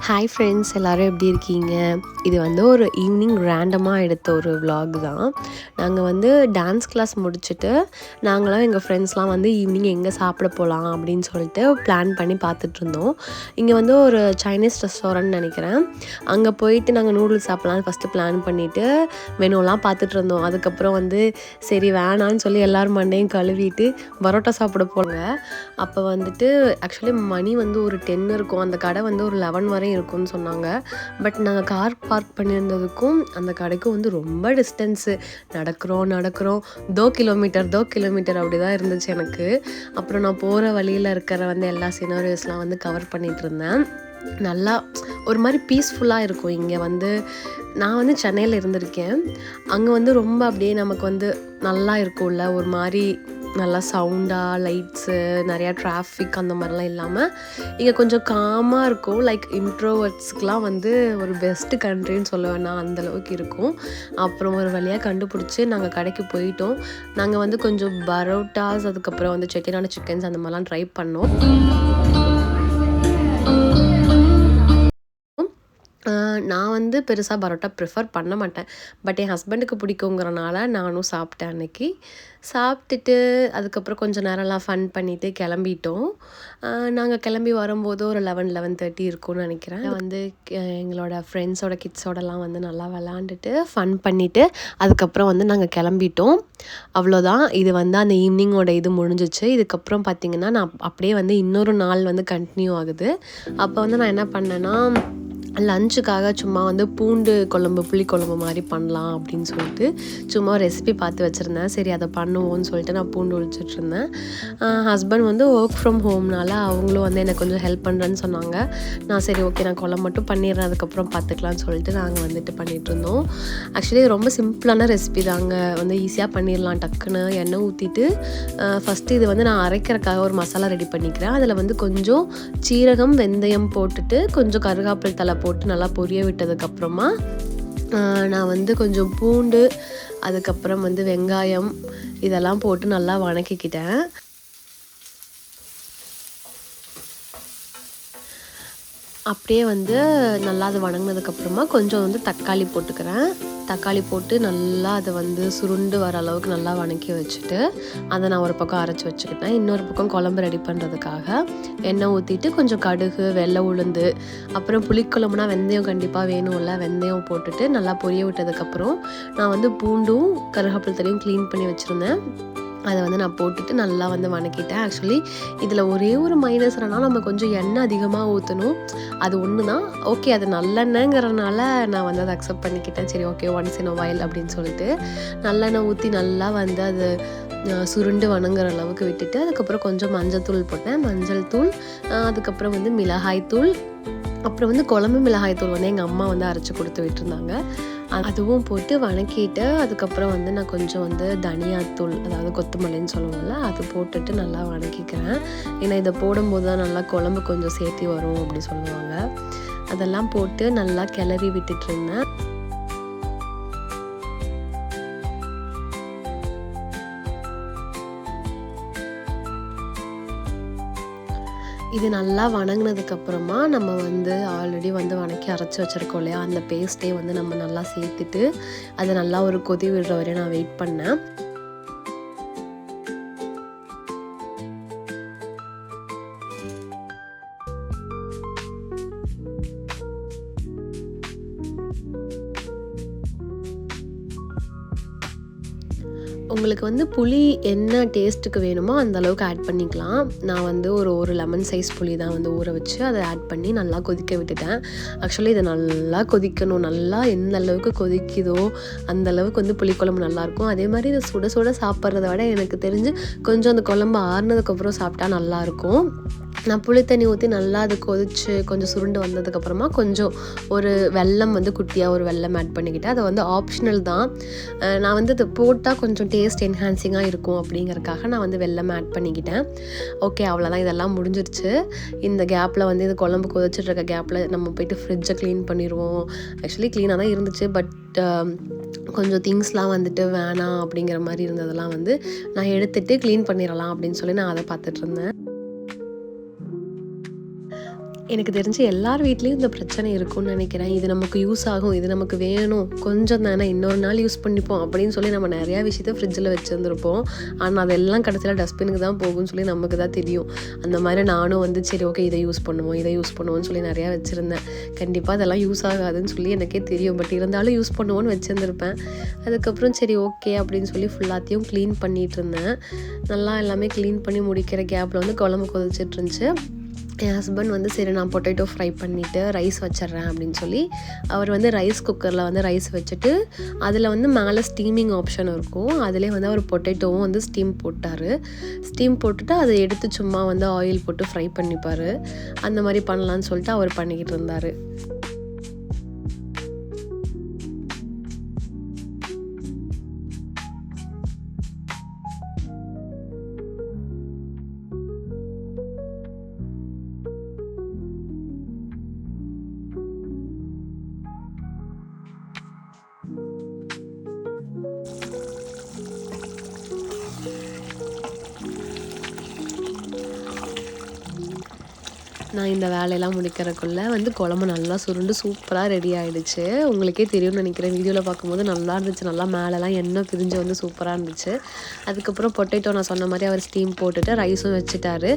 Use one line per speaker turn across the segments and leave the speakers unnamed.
Hi friends, எல்லோரும் எப்படி இருக்கீங்க? இது வந்து ஒரு ஈவினிங் ரேண்டமாக எடுத்த ஒரு vlog தான். நாங்கள் வந்து டான்ஸ் கிளாஸ் முடிச்சுட்டு நாங்களாம் எங்கள் ஃப்ரெண்ட்ஸ்லாம் வந்து ஈவினிங் எங்கே சாப்பிட போகலாம் அப்படின்னு சொல்லிட்டு பிளான் பண்ணி பார்த்துட்ருந்தோம். இங்கே வந்து ஒரு சைனீஸ் ரெஸ்டாரண்ட் நினைக்கிறேன். அங்கே போயிட்டு நாங்கள் நூடுல்ஸ் சாப்பிட்லான்னு ஃபஸ்ட்டு பிளான் பண்ணிவிட்டு மெனுலாம் பார்த்துட்ருந்தோம். அதுக்கப்புறம் வந்து சரி வேணான்னு சொல்லி எல்லோரும் மண்டையும் கழுவிட்டு பரோட்டா சாப்பிட போங்க. அப்போ வந்துட்டு ஆக்சுவலி மணி வந்து ஒரு 10 இருக்கும். அந்த கடை வந்து ஒரு 11 வரை இருக்கும்னு சொன்னாங்க. பட் நாங்கள் கார் பார்க் பண்ணியிருந்ததுக்கும் அந்த கடைக்கும் வந்து ரொம்ப டிஸ்டன்ஸு. நடக்கிறோம் தோ கிலோமீட்டர் அப்படி தான் இருந்துச்சு எனக்கு. அப்புறம் நான் போகிற வழியில் இருக்கிற வந்து எல்லா சினாரியோஸ்லாம் வந்து கவர் பண்ணிகிட்டு இருந்தேன். நல்லா ஒரு மாதிரி பீஸ்ஃபுல்லாக இருக்கும். இங்கே வந்து நான் வந்து சென்னையில் இருந்திருக்கேன். அங்கே வந்து ரொம்ப அப்படியே நமக்கு வந்து நல்லா இருக்கும்ல, ஒரு மாதிரி நல்லா சவுண்டாக லைட்ஸு நிறையா டிராஃபிக் அந்த மாதிரிலாம் இல்லாமல் இங்கே கொஞ்சம் காமாக இருக்கும். லைக் இன்ட்ரோவர்ட்ஸ்க்கெலாம் வந்து ஒரு பெஸ்ட்டு கண்ட்ரின்னு சொல்லுவேன் நான், அந்தளவுக்கு இருக்கும். அப்புறம் ஒரு வழியாக கண்டுபிடிச்சி நாங்கள் கடைக்கு போயிட்டோம். நாங்கள் வந்து கொஞ்சம் பரோட்டாஸ், அதுக்கப்புறம் வந்து செட்டிநாடு சிக்கன்ஸ் அந்த மாதிரிலாம் ட்ரை பண்ணோம். நான் வந்து பெருசாக பரோட்டா ப்ரிஃபர் பண்ண மாட்டேன். பட் என் ஹஸ்பண்டுக்கு பிடிக்குங்கிறனால நானும் சாப்பிட்டேன் அன்றைக்கி. சாப்பிட்டுட்டு அதுக்கப்புறம் கொஞ்சம் நேரம்லாம் ஃபன் பண்ணிவிட்டு கிளம்பிட்டோம். நாங்கள் கிளம்பி வரும்போது ஒரு 11-11:30 இருக்கும்னு நினைக்கிறேன். வந்து எங்களோட ஃப்ரெண்ட்ஸோட கிட்ஸோடலாம் வந்து நல்லா விளாண்டுட்டு ஃபன் பண்ணிவிட்டு அதுக்கப்புறம் வந்து நாங்கள் கிளம்பிட்டோம். அவ்வளோதான். இது வந்து அந்த ஈவினிங்கோட இது முடிஞ்சிச்சு. இதுக்கப்புறம் பார்த்திங்கன்னா நான் அப்படியே வந்து இன்னொரு நாள் வந்து கண்டினியூ ஆகுது. அப்போ வந்து நான் என்ன பண்ணேன்னா, லஞ்சுக்காக சும்மா வந்து பூண்டு குழம்பு, புளிக்குழம்பு மாதிரி பண்ணலாம் அப்படின்னு சொல்லிட்டு சும்மா ரெசிபி பார்த்து வச்சுருந்தேன். சரி அதை பண்ணுவோன்னு சொல்லிட்டு நான் பூண்டு உழிச்சிட்ருந்தேன். ஹஸ்பண்ட் வந்து ஒர்க் ஃப்ரம் ஹோம்னால அவங்களும் வந்து எனக்கு கொஞ்சம் ஹெல்ப் பண்ணுறேன்னு சொன்னாங்க. நான் சரி ஓகே நான் குழம்பு மட்டும் பண்ணிடுறேன், அதுக்கப்புறம் பார்த்துக்கலான்னு சொல்லிட்டு நாங்கள் வந்துட்டு பண்ணிகிட்ருந்தோம். ஆக்சுவலி ரொம்ப சிம்பிளான ரெசிபி தாங்க, வந்து ஈஸியாக பண்ணிடலாம். டக்குன்னு எண்ணெய் ஊற்றிட்டு ஃபஸ்ட்டு இது வந்து நான் அரைக்கிறதுக்காக ஒரு மசாலா ரெடி பண்ணிக்கிறேன். அதில் வந்து கொஞ்சம் சீரகம், வெந்தயம் போட்டுட்டு கொஞ்சம் கருவேப்பிலை தலை போட்டு நல்லா பொரிய விட்டதுக்கப்புறமா நான் வந்து கொஞ்சம் பூண்டு, அதுக்கப்புறம் வந்து வெங்காயம் இதெல்லாம் போட்டு நல்லா வணக்கிக்கிட்டேன். அப்படியே வந்து நல்லா அது வணங்கினதுக்கப்புறமா கொஞ்சம் வந்து தக்காளி போட்டுக்கிறேன். தக்காளி போட்டு நல்லா அதை வந்து சுருண்டு வர அளவுக்கு நல்லா வணக்கி வச்சுட்டு அதை நான் ஒரு பக்கம் அரைச்சி வச்சுக்கிட்டேன். இன்னொரு பக்கம் குழம்பு ரெடி பண்ணுறதுக்காக எண்ணெய் ஊற்றிட்டு கொஞ்சம் கடுகு, வெள்ளை உளுந்து, அப்புறம் புளிக்குழம்புனா வெந்தயம் கண்டிப்பாக வேணும்ல, வெந்தயம் போட்டுட்டு நல்லா பொரிய விட்டதுக்கப்புறம் நான் வந்து பூண்டும் கருவேப்பிலை தழையும் க்ளீன் பண்ணி வச்சுருந்தேன். அதை வந்து நான் போட்டுட்டு நல்லா வந்து வணக்கிட்டேன். ஆக்சுவலி இதில் ஒரே ஒரு மைனஸ் என்னன்னா, நம்ம கொஞ்சம் எண்ணெய் அதிகமாக ஊற்றணும். அது ஒன்று தான். ஓகே, அது நல்லெண்ணெய்ங்கிறனால நான் வந்து அதை அக்செப்ட் பண்ணிக்கிட்டேன். சரி okay, once in a while அப்படின்னு சொல்லிட்டு நல்லெண்ணெய் ஊற்றி நல்லா வந்து அது சுருண்டு வணங்குற அளவுக்கு விட்டுட்டு அதுக்கப்புறம் கொஞ்சம் மஞ்சள் தூள் போட்டேன். மஞ்சள் தூள், அதுக்கப்புறம் வந்து மிளகாய் தூள், அப்புறம் வந்து குழம்பு மிளகாய் தூள் வந்து எங்கள் அம்மா வந்து அரைச்சி கொடுத்து விட்டுருந்தாங்க. அதுவும் போட்டு வணக்கிட்டு அதுக்கப்புறம் வந்து நான் கொஞ்சம் வந்து தனியாத்தூள், அதாவது கொத்தமல்லின்னு சொல்லுவோம்ல, அது போட்டுட்டு நல்லா வணக்கிக்கிறேன். ஏன்னா இதை போடும்போது தான் நல்லா குழம்பு கொஞ்சம் சேர்த்தி வரும் அப்படி சொல்லுவாங்க. அதெல்லாம் போட்டு நல்லா கிளறி விட்டுட்ருந்தேன். இது நல்லா வணங்கினதுக்கப்புறமா நம்ம வந்து ஆல்ரெடி வந்து வணக்கி அரைச்சி வச்சுருக்கோம் இல்லையா, அந்த பேஸ்ட்டே வந்து நம்ம நல்லா சேர்த்துட்டு அதை நல்லா ஒரு கொதி விடுற வரையும் நான் வெயிட் பண்ணேன். உங்களுக்கு வந்து புளி என்ன டேஸ்ட்டுக்கு வேணுமோ அந்த அளவுக்கு ஆட் பண்ணிக்கலாம். நான் வந்து ஒரு லெமன் சைஸ் புளி தான் வந்து ஊற வச்சு அதை ஆட் பண்ணி நல்லா கொதிக்க விட்டுட்டேன். ஆக்சுவலி இதை நல்லா கொதிக்கணும். நல்லா எந்த அளவுக்கு கொதிக்குதோ அந்த அளவுக்கு வந்து புளிக்குழம்பு நல்லாயிருக்கும். அதே மாதிரி இதை சுட சுட சாப்பிட்றத விட எனக்கு தெரிஞ்சு கொஞ்சம் அந்த குழம்பு ஆறுனதுக்கப்புறம் சாப்பிட்டா நல்லாயிருக்கும். நான் புளி தண்ணி ஊற்றி நல்லா அது கொதிச்சு கொஞ்சம் சுருண்டு வந்ததுக்கப்புறமா கொஞ்சம் ஒரு வெல்லம் வந்து குட்டியாக ஒரு வெல்லம் ஆட் பண்ணிக்கிட்டேன். அது வந்து ஆப்ஷனல் தான். நான் வந்து இது போட்டால் கொஞ்சம் டேஸ்ட் என்ஹான்சிங்காக இருக்கும் அப்படிங்கிறதுக்காக நான் வந்து வெல்லம் ஆட் பண்ணிக்கிட்டேன். ஓகே, அவ்வளோதான். இதெல்லாம் முடிஞ்சிருச்சு. இந்த கேப்பில் வந்து இது குழம்பு கொதிச்சிட்ருக்க கேப்பில் நம்ம போய்ட்டு ஃப்ரிட்ஜை க்ளீன் பண்ணிடுவோம். ஆக்சுவலி க்ளீனாக தான் இருந்துச்சு. பட் கொஞ்சம் திங்ஸ்லாம் வந்துட்டு வேணாம் அப்படிங்கிற மாதிரி இருந்ததெல்லாம் வந்து நான் எடுத்துகிட்டு க்ளீன் பண்ணிடலாம் அப்படின்னு சொல்லி நான் அதை பார்த்துட்ருந்தேன். எனக்கு தெரிஞ்சு எல்லார் வீட்லேயும் இந்த பிரச்சனை இருக்கும்னு நினைக்கிறேன். இது நமக்கு யூஸ் ஆகும், இது நமக்கு வேணும், கொஞ்சம் தானே இன்னொரு நாள் யூஸ் பண்ணிப்போம் அப்படின்னு சொல்லி நம்ம நிறையா விஷயத்த ஃப்ரிட்ஜில் வச்சுருந்துருப்போம். ஆனால் அதெல்லாம் கடைசியில் டஸ்ட்பினுக்கு தான் போகும்னு சொல்லி நமக்கு தான் தெரியும். அந்த மாதிரி நானும் வந்து சரி ஓகே இதை யூஸ் பண்ணுவோம்னு சொல்லி நிறையா வச்சுருந்தேன். கண்டிப்பாக அதெல்லாம் யூஸ் ஆகாதுன்னு சொல்லி எனக்கே தெரியும். பட் இருந்தாலும் யூஸ் பண்ணுவோன்னு வச்சுருந்துருப்பேன். அதுக்கப்புறம் சரி ஓகே அப்படின்னு சொல்லி ஃபுல்லாத்தையும் க்ளீன் பண்ணிகிட்டு இருந்தேன். நல்லா எல்லாமே க்ளீன் பண்ணி முடிக்கிற கேப்பில் வந்து குழம்பு கொதிச்சிட்டு இருந்துச்சு. என் ஹஸ்பண்ட் வந்து சரி நான் பொட்டேட்டோ ஃப்ரை பண்ணிவிட்டு ரைஸ் வச்சிட்றேன் அப்படின்னு சொல்லி அவர் வந்து ரைஸ் குக்கரில் வந்து ரைஸ் வச்சுட்டு அதில் வந்து மேலே ஸ்டீமிங் ஆப்ஷன் இருக்கும். அதிலே வந்து அவர் பொட்டேட்டோவும் வந்து ஸ்டீம் போட்டுட்டு அதை எடுத்து சும்மா வந்து ஆயில் போட்டு ஃப்ரை பண்ணிப்பார். அந்த மாதிரி பண்ணலான்னு சொல்லிட்டு அவர் பண்ணிக்கிட்டு இருந்தார். நான் இந்த வேலையெல்லாம் முடிக்கிறதுக்குள்ளே வந்து குழம்பு நல்லா சுருண்டு சூப்பராக ரெடி ஆகிடுச்சு. உங்களுக்கே தெரியும்னு நினைக்கிறேன். வீடியோவில் பார்க்கும்போது நல்லா இருந்துச்சு. நல்லா மேலெலாம் எண்ணெய் பிரிஞ்சு வந்து சூப்பராக இருந்துச்சு. அதுக்கப்புறம் பொட்டேட்டோ நான் சொன்ன மாதிரி அவர் ஸ்டீம் போட்டுட்டு ரைஸும் வச்சுட்டாரு.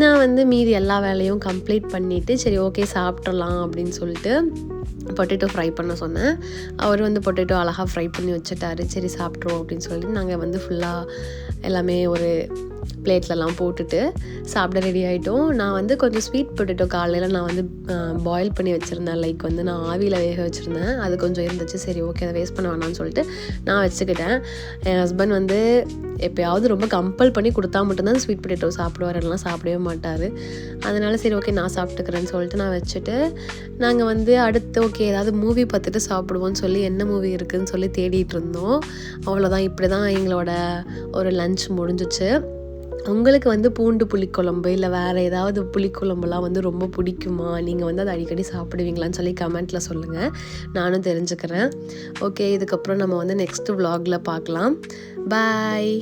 நான் வந்து மீதி எல்லா வேலையும் கம்ப்ளீட் பண்ணிவிட்டு சரி ஓகே சாப்பிட்றலாம் அப்படின்னு சொல்லிட்டு பொட்டேட்டோ ஃப்ரை பண்ண சொன்னேன். அவர் வந்து பொட்டேட்டோ அழகாக ஃப்ரை பண்ணி வச்சுட்டாரு. சரி சாப்பிட்ருவோம் அப்படின்னு சொல்லிட்டு நாங்கள் வந்து ஃபுல்லாக எல்லாமே ஒரு பிளேட்லலாம் போட்டுட்டு சாப்பிட ரெடி ஆகிட்டோம். நான் வந்து கொஞ்சம் ஸ்வீட் பொட்டேட்டோ காலையில் நான் வந்து பாயில் பண்ணி வச்சுருந்தேன். லைக் வந்து நான் ஆவியில் வேக வச்சுருந்தேன். அது கொஞ்சம் இருந்துச்சு. சரி ஓகே அதை வேஸ்ட் பண்ண வேணாம்னு சொல்லிட்டு நான் வச்சுக்கிட்டேன். என் ஹஸ்பண்ட் வந்து எப்போயாவது ரொம்ப கம்பல் பண்ணி கொடுத்தா மட்டும்தான் ஸ்வீட் பொட்டேட்டோ சாப்பிடுவார், எல்லாம் சாப்பிடவே மாட்டார். அதனால சரி ஓகே நான் சாப்பிட்டுக்கிறேன்னு சொல்லிட்டு நான் வச்சுட்டு நாங்கள் வந்து அடுத்து ஓகே ஏதாவது மூவி பார்த்துட்டு சாப்பிடுவோன்னு சொல்லி என்ன மூவி இருக்குதுன்னு சொல்லி தேடிட்டு இருந்தோம். அவ்வளோதான், இப்படி தான் எங்களோட ஒரு லன்ச் முடிஞ்சிச்சு. உங்களுக்கு வந்து பூண்டு புளிக்குழம்பு இல்லை வேறு ஏதாவது புளிக்குழம்புலாம் வந்து ரொம்ப பிடிக்குமா? நீங்கள் வந்து அதை அடிக்கடி சாப்பிடுவீங்களான்னு சொல்லி கமெண்ட்டில் சொல்லுங்கள், நானும் தெரிஞ்சுக்கிறேன். ஓகே இதுக்கப்புறம் நம்ம வந்து நெக்ஸ்ட்டு vlogல பார்க்கலாம். பாய்.